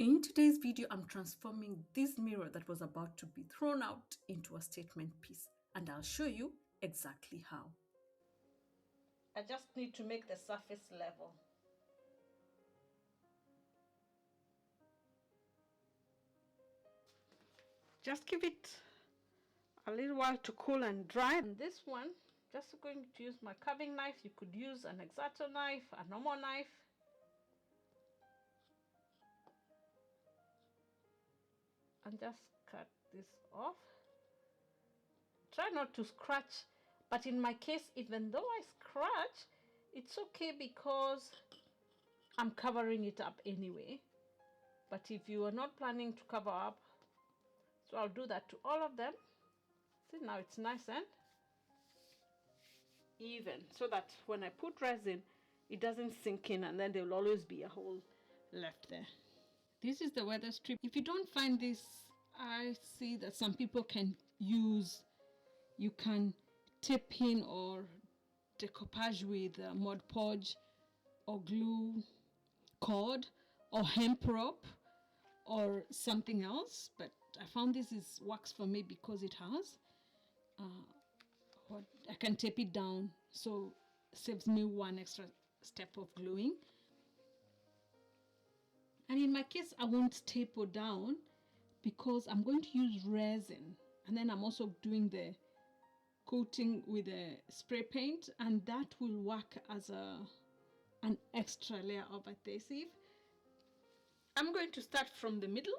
In today's video, I'm transforming this mirror that was about to be thrown out into a statement piece, and I'll show you exactly how. I just need to make the surface level. Just give it a little while to cool and dry. And this one, just going to use my carving knife. You could use an X-Acto knife, a normal knife. And just cut this off. Try not to scratch, but in my case, even though I scratch, it's okay because I'm covering it up anyway. But if you are not planning to cover up, so I'll do that to all of them. See, now it's nice and even, so that when I put resin, it doesn't sink in and then there will always be a hole left there. This is the weather strip. If you don't find this, I see that some people can use, you can tape in or decoupage with Mod Podge or glue cord or hemp rope or something else, but I found this works for me because it has what I can tape it down, so saves me one extra step of gluing. And in my case, I won't staple down because I'm going to use resin, and then I'm also doing the coating with a spray paint, and that will work as an extra layer of adhesive. I'm going to start from the middle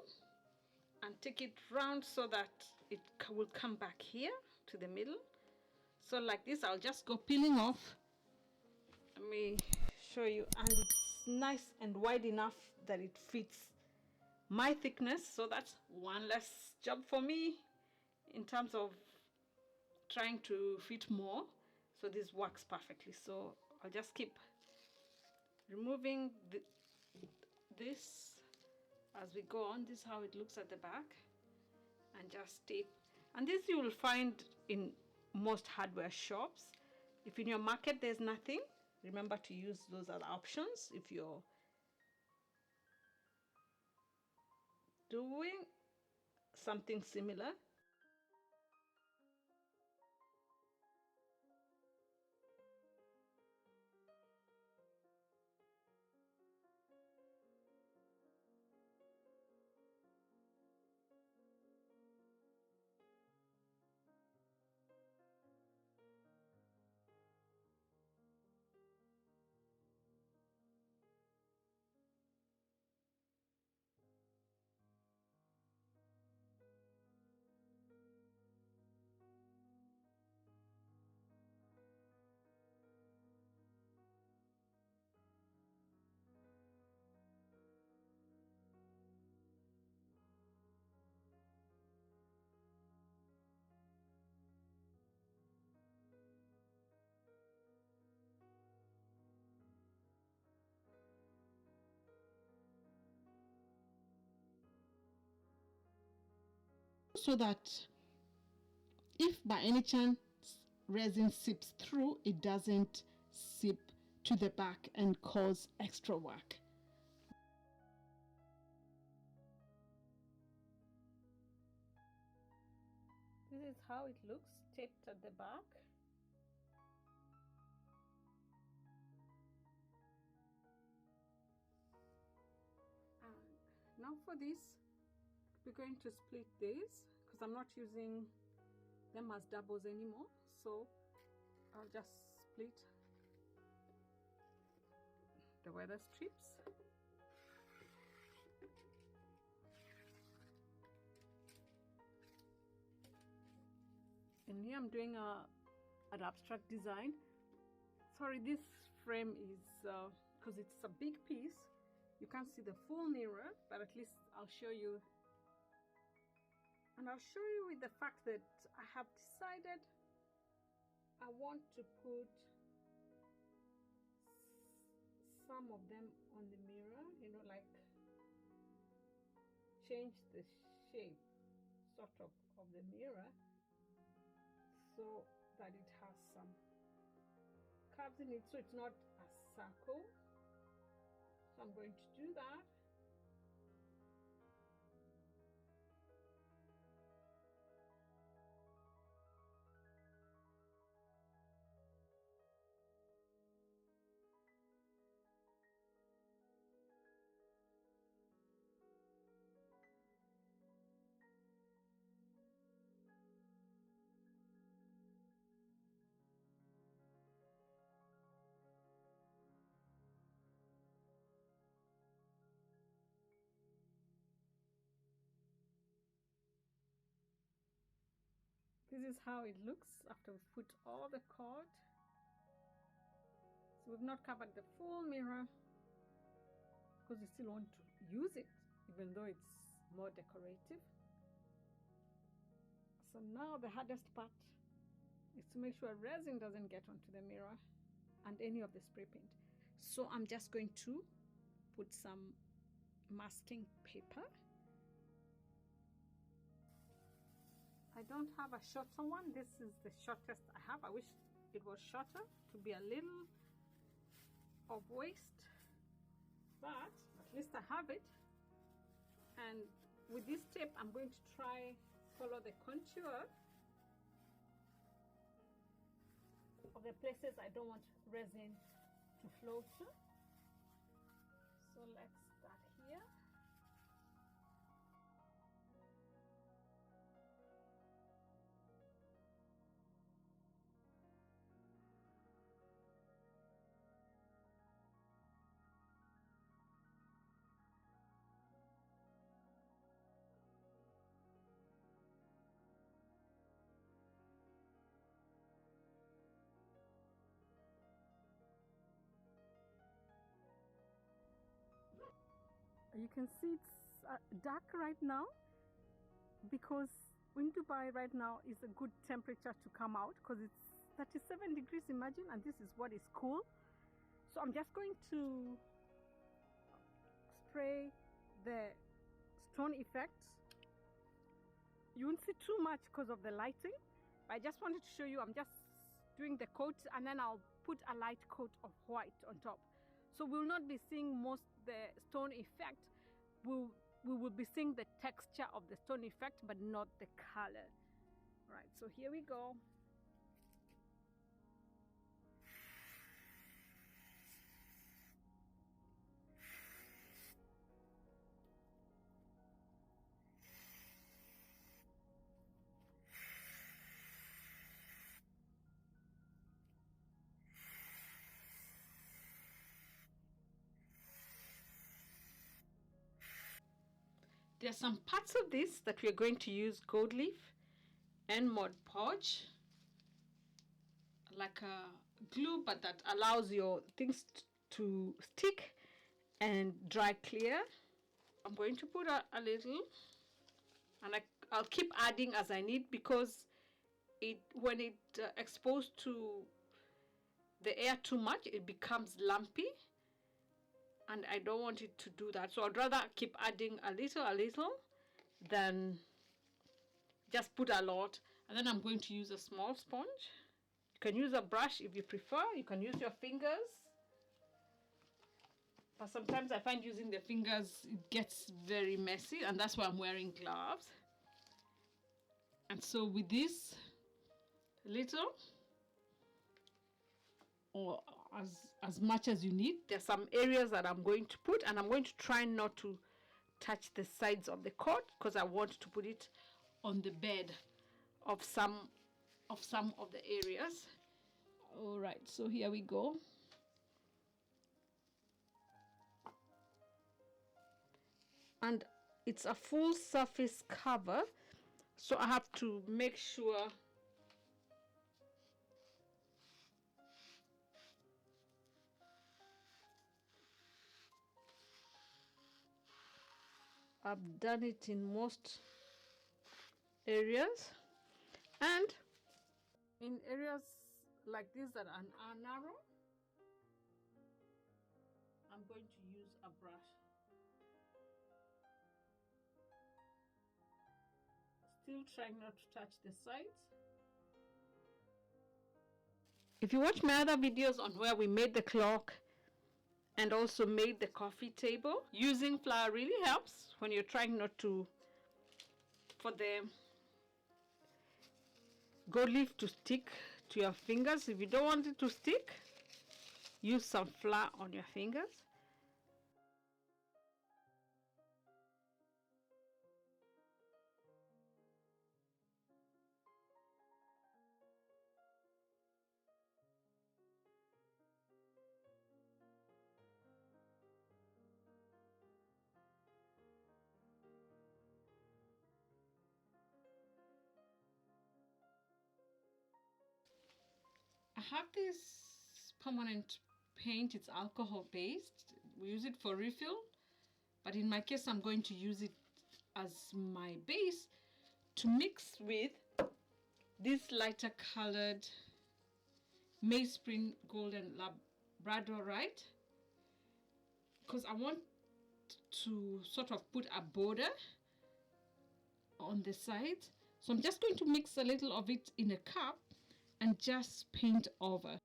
and take it round so that it will come back here to the middle. So like this, I'll just go peeling off. Let me show you. And it's nice and wide enough that it fits my thickness. So that's one less job for me in terms of trying to fit more. So this works perfectly. So I'll just keep removing this as we go on. This is how it looks at the back, and just tape. And this you will find in most hardware shops. If in your market there's nothing, remember to use those other options if you're doing something similar. So that if by any chance resin seeps through, it doesn't seep to the back and cause extra work. This is how it looks taped at the back. And now for this, we're going to split this because I'm not using them as doubles anymore. So I'll just split the weather strips. And here I'm doing an abstract design. Sorry, this frame is because it's a big piece, you can't see the full mirror, but at least I'll show you. And I'll show you with the fact that I have decided I want to put some of them on the mirror, you know, like change the shape sort of the mirror so that it has some curves in it, so it's not a circle. So I'm going to do that. This is how it looks after we've put all the cord. So we've not covered the full mirror because we still want to use it, even though it's more decorative. So now the hardest part is to make sure resin doesn't get onto the mirror and any of the spray paint. So I'm just going to put some masking paper. I don't have a shorter one. This is the shortest I have. I wish it was shorter to be a little of waste, but at least I have it. And with this tape, I'm going to try follow the contour of the places I don't want resin to flow to. So let's start here. You can see it's dark right now because in Dubai right now is a good temperature to come out because it's 37 degrees, imagine, and this is what is cool. So I'm just going to spray the stone effect. You won't see too much because of the lighting, but I just wanted to show you I'm just doing the coat and then I'll put a light coat of white on top. So we'll not be seeing most the stone effect. We will be seeing the texture of the stone effect, but not the color. All right, so here we go. There are some parts of this that we are going to use gold leaf and Mod Podge, like a glue, but that allows your things to stick and dry clear. I'm going to put a little, and I'll keep adding as I need because when it exposed to the air too much, it becomes lumpy. And I don't want it to do that. So I'd rather keep adding a little than just put a lot. And then I'm going to use a small sponge. You can use a brush if you prefer. You can use your fingers. But sometimes I find using the fingers, it gets very messy. And that's why I'm wearing gloves. And so with this little, or as much as you need. There's some areas that I'm going to put, and I'm going to try not to touch the sides of the cord because I want to put it on the bed of some of the areas. All right, so here we go. And it's a full surface cover, so I have to make sure I've done it in most areas, and In areas like this that are narrow, I'm going to use a brush. Still trying not to touch the sides. If you watch my other videos on where we made the clock and also made the coffee table, using flour really helps when you're trying not to, for the gold leaf to stick to your fingers. If you don't want it to stick, use some flour on your fingers. have this permanent paint. It's alcohol based. We use it for refill, but in my case I'm going to use it as my base to mix with this lighter colored May Spring Golden Labradorite, because I want to sort of put a border on the sides. So I'm just going to mix a little of it in a cup and just paint over.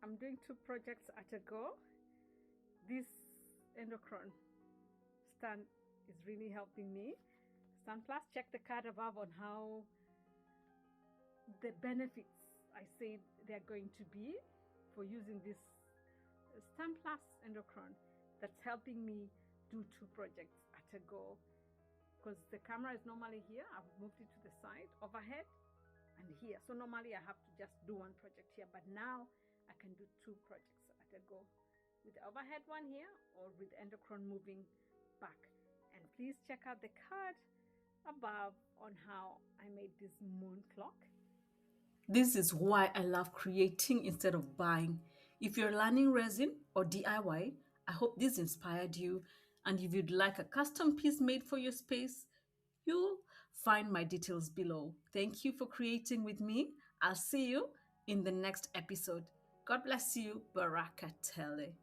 I'm doing 2 projects at a go. This endochron stand is really helping me. Stand Plus, check the card above on how the benefits I said they're going to be for using this Stand Plus endochron that's helping me do 2 projects at a go. Because the camera is normally here, I've moved it to the side, overhead, and here. So normally I have to just do 1 project here, but now I can do 2 projects at a go with the overhead one here or with endochron moving back. And please check out the card above on how I made this moon clock. This is why I love creating instead of buying. If you're learning resin or DIY, I hope this inspired you. And if you'd like a custom piece made for your space, you'll find my details below. Thank you for creating with me. I'll see you in the next episode. God bless you. Baraka Tele.